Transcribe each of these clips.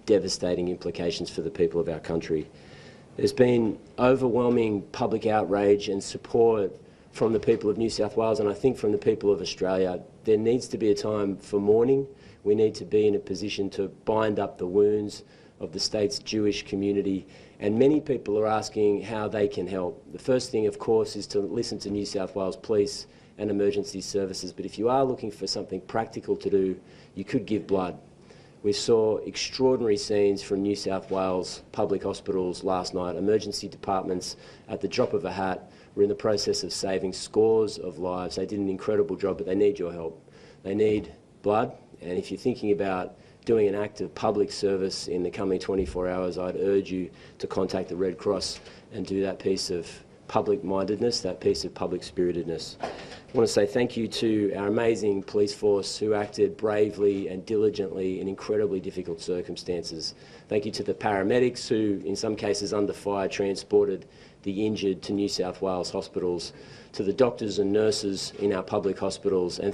devastating implications for the people of our country. There's been overwhelming public outrage and support from the people of New South Wales, and I think from the people of Australia. There needs to be a time for mourning. We need to be in a position to bind up the wounds of the state's Jewish community, and many people are asking how they can help. The first thing, of course, is to listen to New South Wales Police and emergency services, but if you are looking for something practical to do, you could give blood. We saw extraordinary scenes from New South Wales public hospitals last night. Emergency departments, at the drop of a hat, were in the process of saving scores of lives. They did an incredible job, but they need your help. They need blood, and if you're thinking about doing an act of public service in the coming 24 hours, I'd urge you to contact the Red Cross and do that piece of public-mindedness, that piece of public-spiritedness. I want to say thank you to our amazing police force who acted bravely and diligently in incredibly difficult circumstances. Thank you to the paramedics who, in some cases under fire, transported the injured to New South Wales hospitals, to the doctors and nurses in our public hospitals, and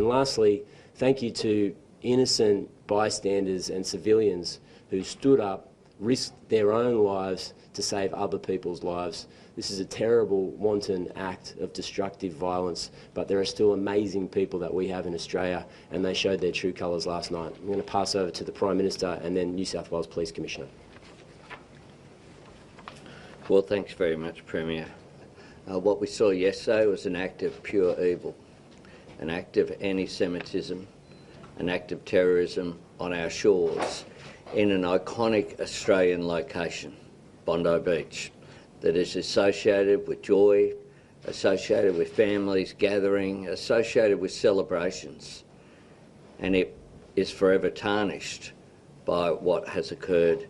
lastly, thank you to innocent bystanders and civilians who stood up, risked their own lives to save other people's lives. This is a terrible, wanton act of destructive violence, but there are still amazing people that we have in Australia, and they showed their true colours last night. I'm going to pass over to the Prime Minister and then New South Wales Police Commissioner. Well, thanks very much, Premier. What we saw yesterday was an act of pure evil, an act of anti-Semitism, an act of terrorism on our shores in an iconic Australian location, Bondi Beach, that is associated with joy, associated with families gathering, associated with celebrations, and it is forever tarnished by what has occurred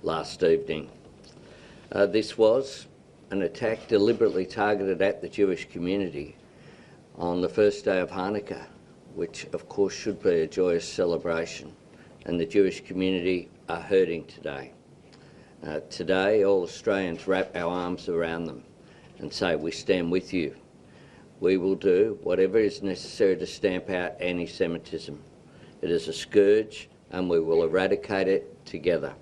last evening. This was an attack deliberately targeted at the Jewish community on the first day of Hanukkah, which of course should be a joyous celebration, and the Jewish community are hurting today. Today, all Australians wrap our arms around them and say, we stand with you. We will do whatever is necessary to stamp out anti-Semitism. It is a scourge and we will eradicate it together.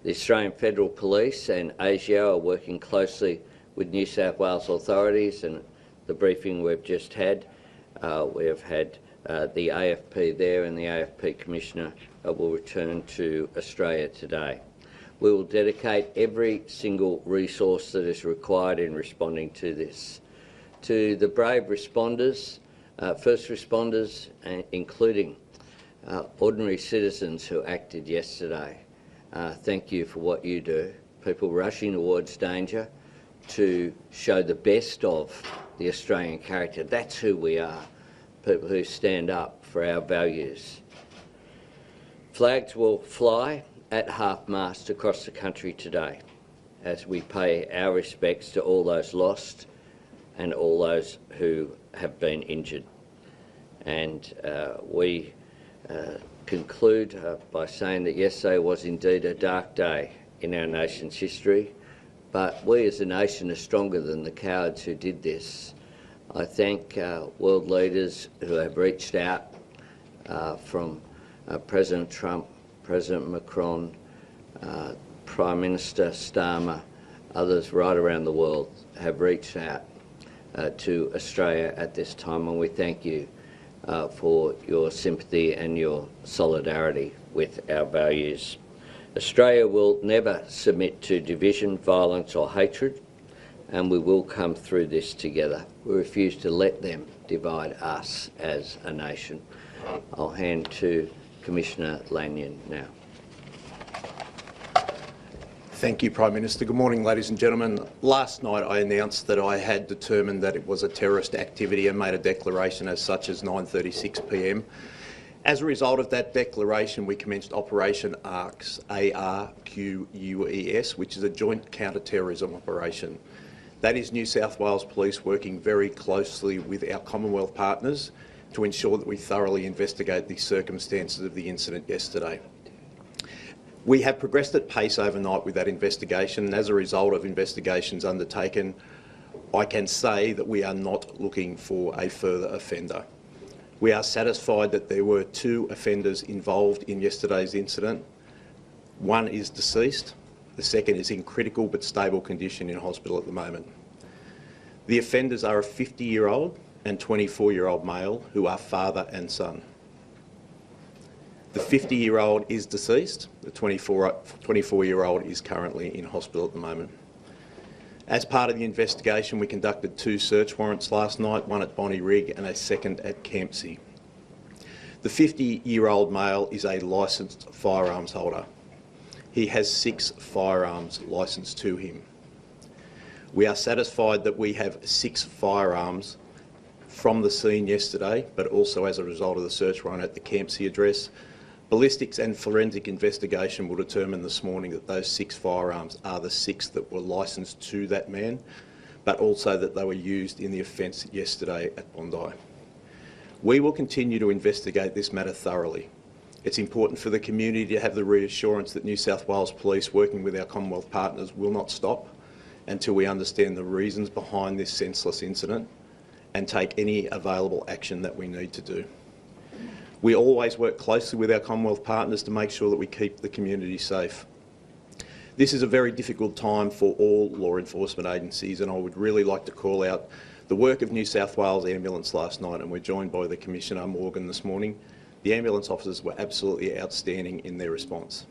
The Australian Federal Police and ASIO are working closely with New South Wales authorities, and the briefing we've just had, we have had the AFP there, and the AFP Commissioner will return to Australia today. We will dedicate every single resource that is required in responding to this. To the brave responders, first responders, including ordinary citizens who acted yesterday, thank you for what you do. People rushing towards danger to show the best of the Australian character. That's who we are, people who stand up for our values. Flags will fly at half-mast across the country today as we pay our respects to all those lost and all those who have been injured. And we conclude by saying that yesterday was indeed a dark day in our nation's history, but we as a nation are stronger than the cowards who did this. I thank world leaders who have reached out, from President Trump, President Macron, Prime Minister Starmer, others right around the world have reached out to Australia at this time, and we thank you for your sympathy and your solidarity with our values. Australia will never submit to division, violence or hatred, and we will come through this together. We refuse to let them divide us as a nation. I'll hand to Commissioner Lanyon now. Thank you, Prime Minister. Good morning, ladies and gentlemen. Last night I announced that I had determined that it was a terrorist activity and made a declaration as such as 9:36 p.m. As a result of that declaration, we commenced Operation ARQUS, A-R-Q-U-E-S, which is a joint counter-terrorism operation. That is New South Wales Police working very closely with our Commonwealth partners to ensure that we thoroughly investigate the circumstances of the incident yesterday. We have progressed at pace overnight with that investigation, and as a result of investigations undertaken, I can say that we are not looking for a further offender. We are satisfied that there were 2 offenders involved in yesterday's incident. One is deceased. The second is in critical but stable condition in hospital at the moment. The offenders are a 50-year-old and 24-year-old male who are father and son. The 50-year-old is deceased. The 24-year-old is currently in hospital at the moment. As part of the investigation, we conducted 2 search warrants last night, one at Bondi Rig and a second at Campsie. The 50-year-old male is a licensed firearms holder. He has 6 firearms licensed to him. We are satisfied that we have 6 firearms from the scene yesterday, but also as a result of the search warrant at the Campsie address. Ballistics and forensic investigation will determine this morning that those 6 firearms are the 6 that were licensed to that man, but also that they were used in the offence yesterday at Bondi. We will continue to investigate this matter thoroughly. It's important for the community to have the reassurance that New South Wales Police, working with our Commonwealth partners, will not stop until we understand the reasons behind this senseless incident and take any available action that we need to do. We always work closely with our Commonwealth partners to make sure that we keep the community safe. This is a very difficult time for all law enforcement agencies, and I would really like to call out the work of New South Wales Ambulance last night, and we're joined by the Commissioner Morgan this morning. The ambulance officers were absolutely outstanding in their response.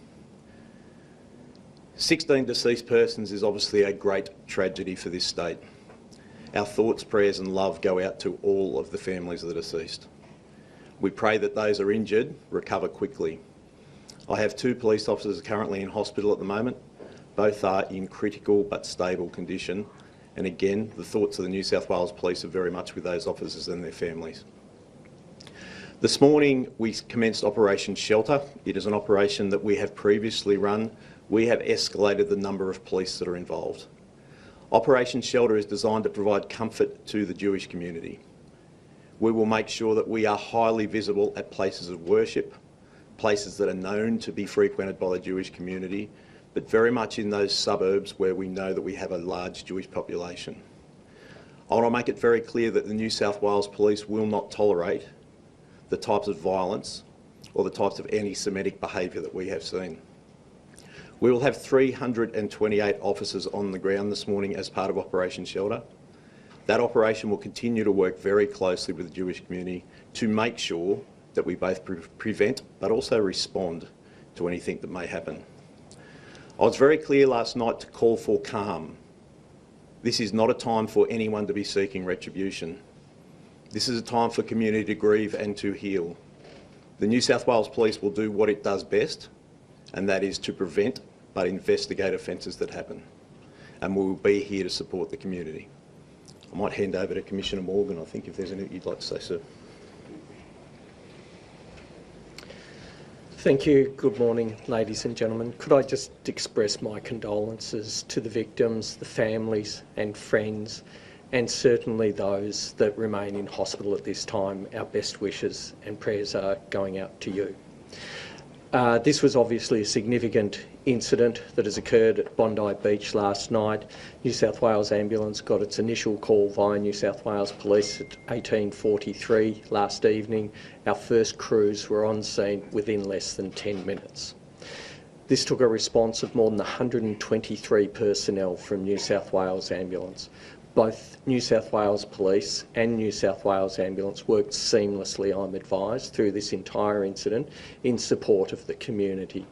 16 deceased persons is obviously a great tragedy for this state. Our thoughts, prayers and love go out to all of the families of the deceased. We pray that those are injured recover quickly. I have 2 police officers currently in hospital at the moment. Both are in critical but stable condition. And again, the thoughts of the New South Wales Police are very much with those officers and their families. This morning we commenced Operation Shelter. It is an operation that we have previously run. We have escalated the number of police that are involved. Operation Shelter is designed to provide comfort to the Jewish community. We will make sure that we are highly visible at places of worship, places that are known to be frequented by the Jewish community, but very much in those suburbs where we know that we have a large Jewish population. I want to make it very clear that the New South Wales Police will not tolerate the types of violence or the types of anti-Semitic behaviour that we have seen. We will have 328 officers on the ground this morning as part of Operation Shelter. That operation will continue to work very closely with the Jewish community to make sure that we both prevent but also respond to anything that may happen. I was very clear last night to call for calm. This is not a time for anyone to be seeking retribution. This is a time for community to grieve and to heal. The New South Wales Police will do what it does best, and that is to prevent but investigate offences that happen. And we will be here to support the community. I might hand over to Commissioner Morgan, I think, if there's anything you'd like to say, sir. Thank you. Good morning, ladies and gentlemen. Could I just express my condolences to the victims, the families and friends, and certainly those that remain in hospital at this time. Our best wishes and prayers are going out to you. This was obviously a significant incident that has occurred at Bondi Beach last night. New South Wales Ambulance got its initial call via New South Wales Police at 18:43 last evening. Our first crews were on scene within less than 10 minutes. This took a response of more than 123 personnel from New South Wales Ambulance. Both New South Wales Police and New South Wales Ambulance worked seamlessly, I'm advised, through this entire incident in support of the community.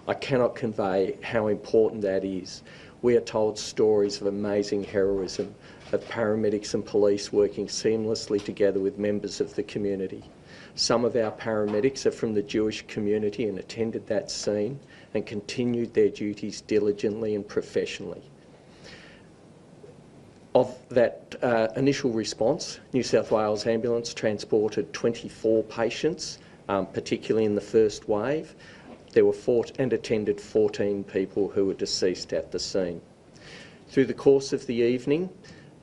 I cannot convey how important that is. We are told stories of amazing heroism, of paramedics and police working seamlessly together with members of the community. Some of our paramedics are from the Jewish community and attended that scene and continued their duties diligently and professionally. Of that initial response, New South Wales Ambulance transported 24 patients, particularly in the first wave. There were attended 14 people who were deceased at the scene. Through the course of the evening,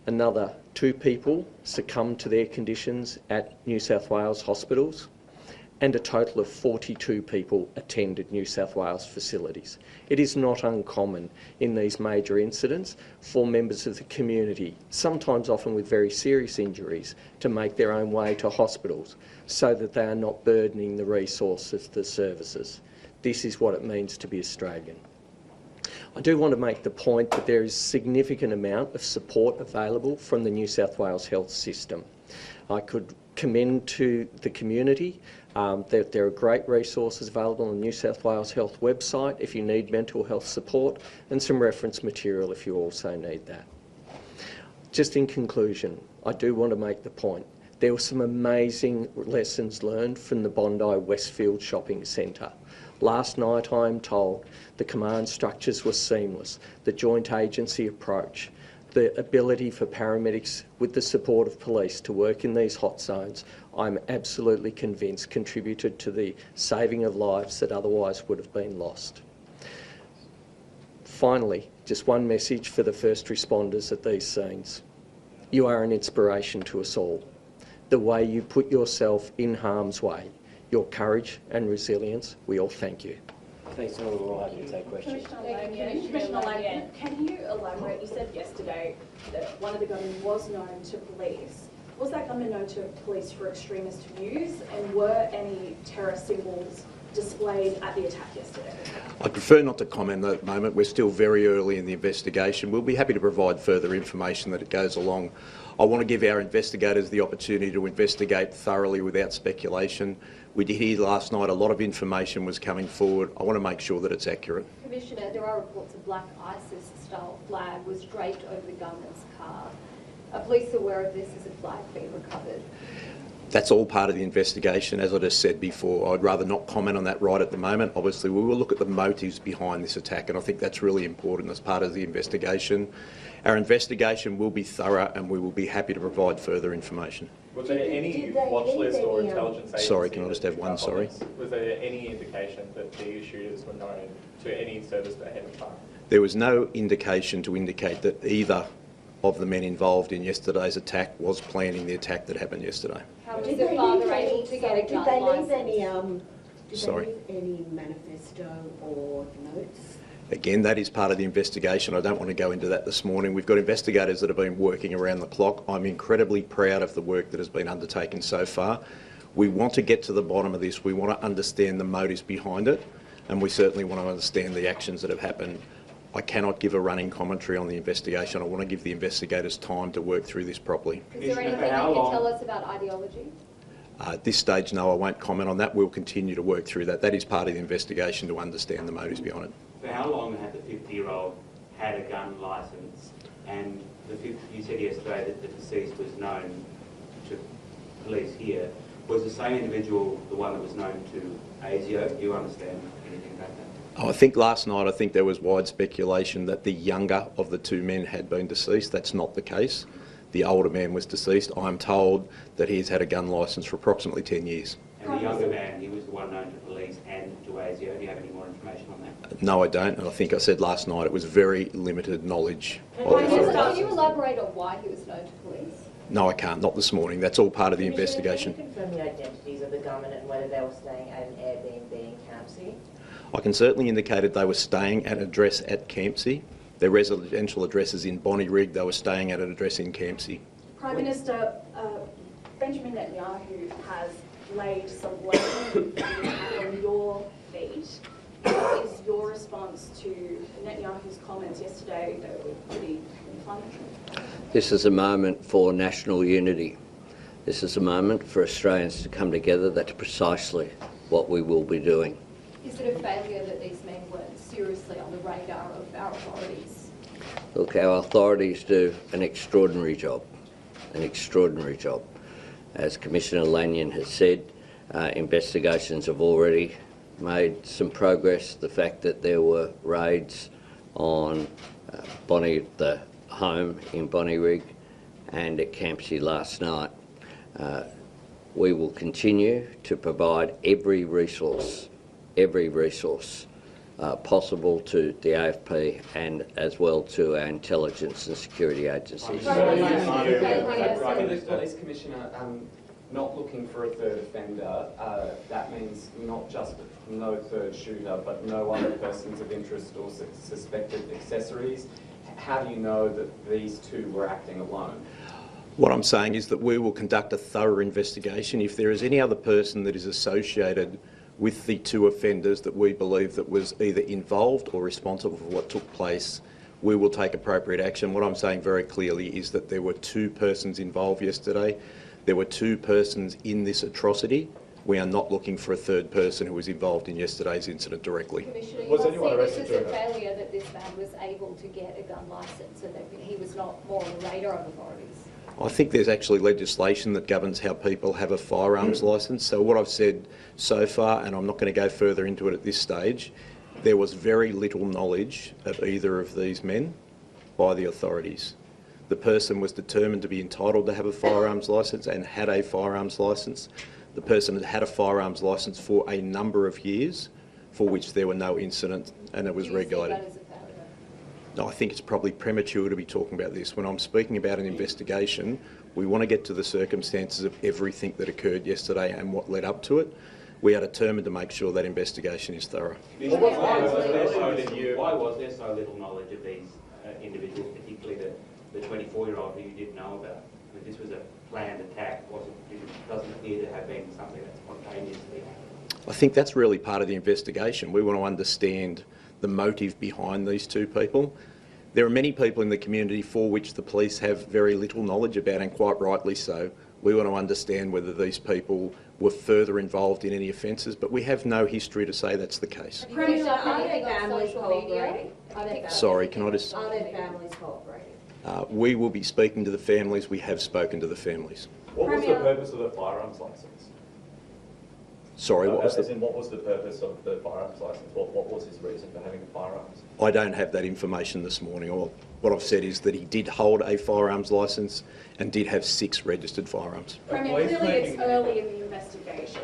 another 2 people succumbed to their conditions at New South Wales hospitals, and a total of 42 people attended New South Wales facilities. It is not uncommon in these major incidents for members of the community, sometimes often with very serious injuries, to make their own way to hospitals so that they are not burdening the resources of the services. This is what it means to be Australian. I do want to make the point that there is significant amount of support available from the New South Wales health system. I could commend to the community that there are great resources available on the New South Wales Health website if you need mental health support, and some reference material if you also need that. Just in conclusion, I do want to make the point there were some amazing lessons learned from the Bondi Westfield Shopping Centre. Last night, I am told, the command structures were seamless, the joint agency approach, the ability for paramedics with the support of police to work in these hot zones, I'm absolutely convinced contributed to the saving of lives that otherwise would have been lost. Finally, just one message for the first responders at these scenes. You are an inspiration to us all. The way you put yourself in harm's way, your courage and resilience, we all thank you. Thanks, gentlemen. We're all happy to take questions. Commissioner Lanyon, can you elaborate? You said yesterday that one of the gunmen was known to police. Was that gunman known to police for extremist views, and were any terror symbols displayed at the attack yesterday? I prefer not to comment at the moment. We're still very early in the investigation. We'll be happy to provide further information that it goes along. I want to give our investigators the opportunity to investigate thoroughly without speculation. We did hear last night a lot of information was coming forward. I want to make sure that it's accurate. Commissioner, there are reports a black ISIS-style flag was draped over the gunman's car. Are police aware of this? Has a flag been recovered? That's all part of the investigation. As I just said before, I'd rather not comment on that right at the moment. Obviously, we will look at the motives behind this attack, and I think that's really important as part of the investigation. Our investigation will be thorough, and we will be happy to provide further information. Was there any watch list or intelligence agency? Sorry, can I just have one? Sorry. Was there any indication that the shooters were known to any service ahead of time? There was no indication to indicate that either of the men involved in yesterday's attack was planning the attack that happened yesterday. How was the father able to get a gun licence? Did they leave any manifesto or notes? Again, that is part of the investigation. I don't want to go into that this morning. We've got investigators that have been working around the clock. I'm incredibly proud of the work that has been undertaken so far. We want to get to the bottom of this. We want to understand the motives behind it, and we certainly want to understand the actions that have happened. I cannot give a running commentary on the investigation. I want to give the investigators time to work through this properly. Is there anything you can tell us about ideology? At this stage, no, I won't comment on that. We'll continue to work through that. That is part of the investigation to understand the motives behind it. For how long had the 50-year-old had a gun licence? And you said yesterday that the deceased was known to police here. Was the same individual the one that was known to ASIO? Do you understand anything about that? I think last night, there was wide speculation that the younger of the two men had been deceased. That's not the case. The older man was deceased. I'm told that he's had a gun licence for approximately 10 years. And the younger man, he was the one known to police and to ASIO. Do you have any more information on that? No, I don't. And I think I said last night it was very limited knowledge. Can you elaborate on why he was known to police? No, I can't. Not this morning. That's all part of the investigation. Can you confirm the identities of the gunmen and whether they were staying at an Airbnb in Campsie? I can certainly indicate that they were staying at an address at Campsie. Their residential address is in Bonnie Rig. They were staying at an address in Campsie. Prime Minister Benjamin Netanyahu has laid some blame on your feet. What is your response to Netanyahu's comments yesterday that were pretty inflammatory? This is a moment for national unity. This is a moment for Australians to come together. That's precisely what we will be doing. Is it a failure that these men weren't seriously on the radar of our authorities? Look, our authorities do an extraordinary job, As Commissioner Lanyon has said, investigations have already made some progress. The fact that there were raids on the home in Bonnie Rig and at Campsie last night, we will continue to provide every resource possible to the AFP and as well to our intelligence and security agencies. Police Commissioner, not looking for a third offender, that means not just no third shooter, but no other persons of interest or suspected accessories. How do you know that these two were acting alone? What I'm saying is that we will conduct a thorough investigation. If there is any other person that is associated with the two offenders that we believe that was either involved or responsible for what took place, we will take appropriate action. What I'm saying very clearly is that there were two persons involved yesterday. There were two persons in this atrocity. We are not looking for a third person who was involved in yesterday's incident directly. Commissioner, Was you anyone must see arrested this as a during that? failure that this man was able to get a gun licence and that he was not more on the radar of authorities. I think there's actually legislation that governs how people have a firearms licence. So what I've said so far, and I'm not going to go further into it at this stage, there was very little knowledge of either of these men by the authorities. The person was determined to be entitled to have a firearms licence and had a firearms licence. The person had had a firearms licence for a number of years for which there were no incidents and it was regulated. Do you see that as a failure? No, I think it's probably premature to be talking about this. When I'm speaking about an investigation, we want to get to the circumstances of everything that occurred yesterday and what led up to it. We are determined to make sure that investigation is thorough. Why was there so little knowledge of these individuals, particularly the 24-year-old who you didn't know about? I mean, this was a planned attack. It doesn't appear to have been something that spontaneously happened. I think that's really part of the investigation. We want to understand the motive behind these two people. There are many people in the community for which the police have very little knowledge about, and quite rightly so. We want to understand whether these people were further involved in any offences, but we have no history to say that's the case. Premier, Are their families cooperating? Sorry, can I just... Are their families cooperating? We will be speaking to the families. We have spoken to the families. What was the purpose of the firearms licence? Sorry, what was what was the purpose of the firearms licence? What was his reason for having the firearms? I don't have that information this morning. What I've said is that he did hold a firearms licence and did have 6 registered firearms. Premier, clearly it's early in the investigation,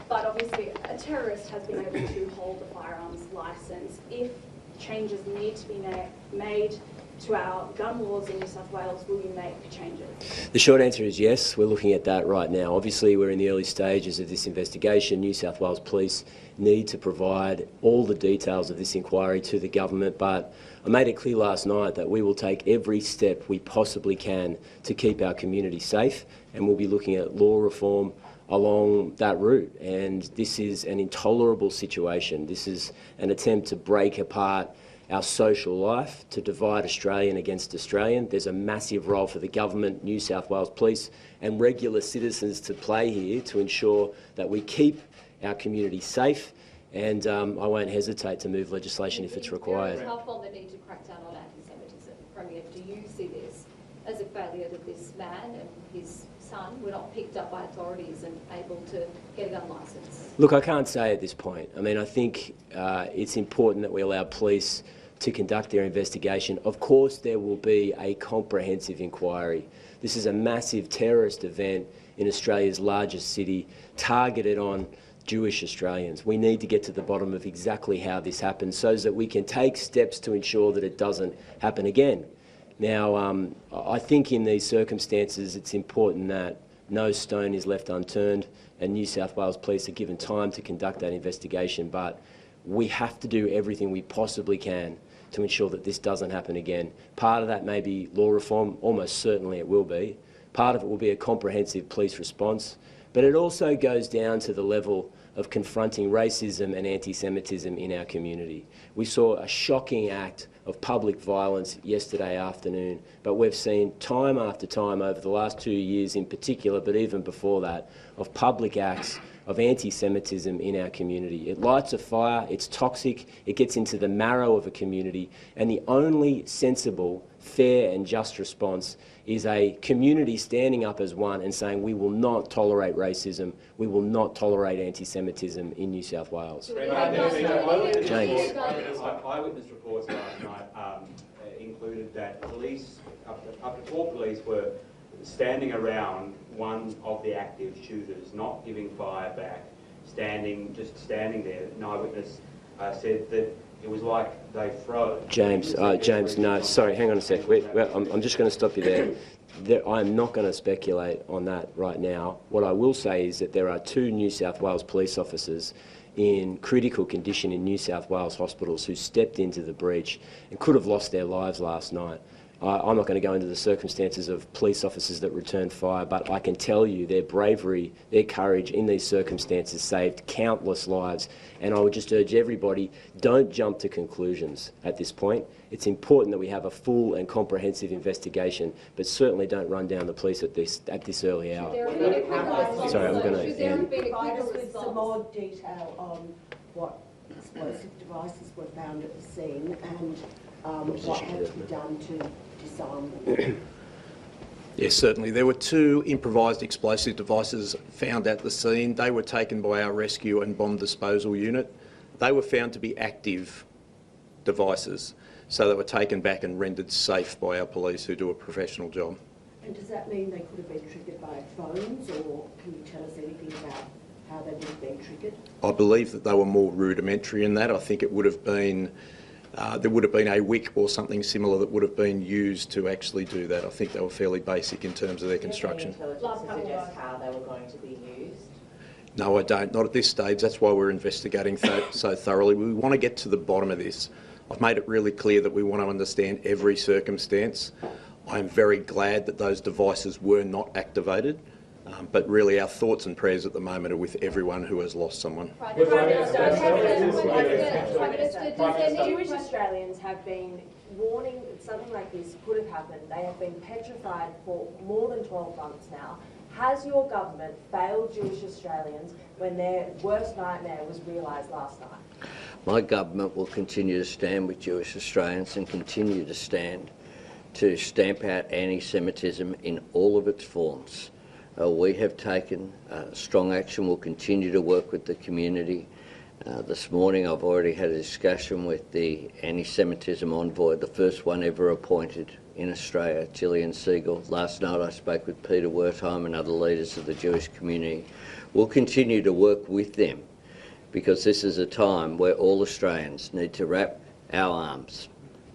but obviously a terrorist has been able to hold a firearms licence. If changes need to be made to our gun laws in New South Wales, will you make changes? The short answer is yes. We're looking at that right now. Obviously, we're in the early stages of this investigation. New South Wales Police need to provide all the details of this inquiry to the government, but I made it clear last night that we will take every step we possibly can to keep our community safe, and we'll be looking at law reform along that route. And this is an intolerable situation. This is an attempt to break apart our social life, to divide Australian against Australian. There's a massive role for the government, New South Wales Police and regular citizens to play here to ensure that we keep our community safe, and I won't hesitate to move legislation if it's required. Very tough on the need to crack down on anti-Semitism. Premier, do you see this as a failure that this man and his son were not picked up by authorities and able to get a gun licence? Look, I can't say at this point. I mean, I think it's important that we allow police to conduct their investigation. Of course, there will be a comprehensive inquiry. This is a massive terrorist event in Australia's largest city, targeted on Jewish Australians. We need to get to the bottom of exactly how this happened so that we can take steps to ensure that it doesn't happen again. Now, I think in these circumstances it's important that no stone is left unturned, and New South Wales Police are given time to conduct that investigation, but we have to do everything we possibly can to ensure that this doesn't happen again. Part of that may be law reform, almost certainly it will be. Part of it will be a comprehensive police response, but it also goes down to the level of confronting racism and anti-Semitism in our community. We saw a shocking act of public violence yesterday afternoon, but we've seen time after time over the last 2 years in particular, but even before that, of public acts of anti-Semitism in our community. It lights a fire, it's toxic, it gets into the marrow of a community, and the only sensible, fair and just response is a community standing up as one and saying we will not tolerate racism, we will not tolerate anti-Semitism in New South Wales. James. Eyewitness reports last night included that police, up to 4 police were standing around one of the active shooters, not giving fire back, just standing there. An eyewitness said that it was like they froze. James, no, sorry, hang on a sec. I'm just going to stop you there. I'm not going to speculate on that right now. What I will say is that there are 2 New South Wales police officers in critical condition in New South Wales hospitals who stepped into the breach and could have lost their lives last night. I'm not going to go into the circumstances of police officers that returned fire, but I can tell you their bravery, their courage in these circumstances saved countless lives. And I would just urge everybody, don't jump to conclusions at this point. It's important that we have a full and comprehensive investigation, but certainly don't run down the police at this early hour. Sorry, I'm going to end. Provide us with some more detail on what explosive devices were found at the scene and what had to be done to disarm them. Yes, certainly. There were 2 improvised explosive devices found at the scene. They were taken by our rescue and bomb disposal unit. They were found to be active devices, so they were taken back and rendered safe by our police, who do a professional job. And does that mean they could have been triggered by phones, or can you tell us anything about how they would have been triggered? I believe that they were more rudimentary in that. I think it would have been, there would have been a wick or something similar that would have been used to actually do that. I think they were fairly basic in terms of their construction. Intelligence to suggest how they were going to be used? No, I don't. Not at this stage. That's why we're investigating so thoroughly. We want to get to the bottom of this. I've made it really clear that we want to understand every circumstance. I'm very glad that those devices were not activated, but really our thoughts and prayers at the moment are with everyone who has lost someone. Jewish Australians have been warning that something like this could have happened. They have been petrified for more than 12 months now. Has your government failed Jewish Australians when their worst nightmare was realised last night? My government will continue to stand with Jewish Australians and continue to stand to stamp out anti-Semitism in all of its forms. We have taken strong action. We'll continue to work with the community. This morning I've already had a discussion with the anti-Semitism envoy, the first one ever appointed in Australia, Gillian Siegel. Last night I spoke with Peter Wertheim and other leaders of the Jewish community. We'll continue to work with them because this is a time where all Australians need to wrap our arms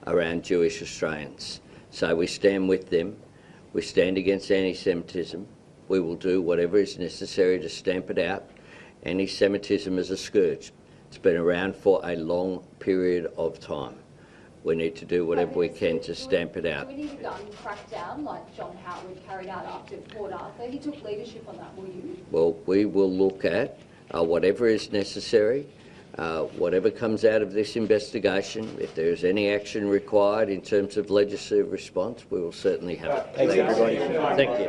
around Jewish Australians. So we stand with them, we stand against anti-Semitism, we will do whatever is necessary to stamp it out. Anti-Semitism is a scourge. It's been around for a long period of time. We need to do whatever we can to stamp it out. Do we need a gun crackdown like John Howard carried out after Port Arthur? He took leadership on that, will you? Well, we will look at whatever is necessary, whatever comes out of this investigation. If there is any action required in terms of legislative response, we will certainly have it. Thanks, everybody. Thank you.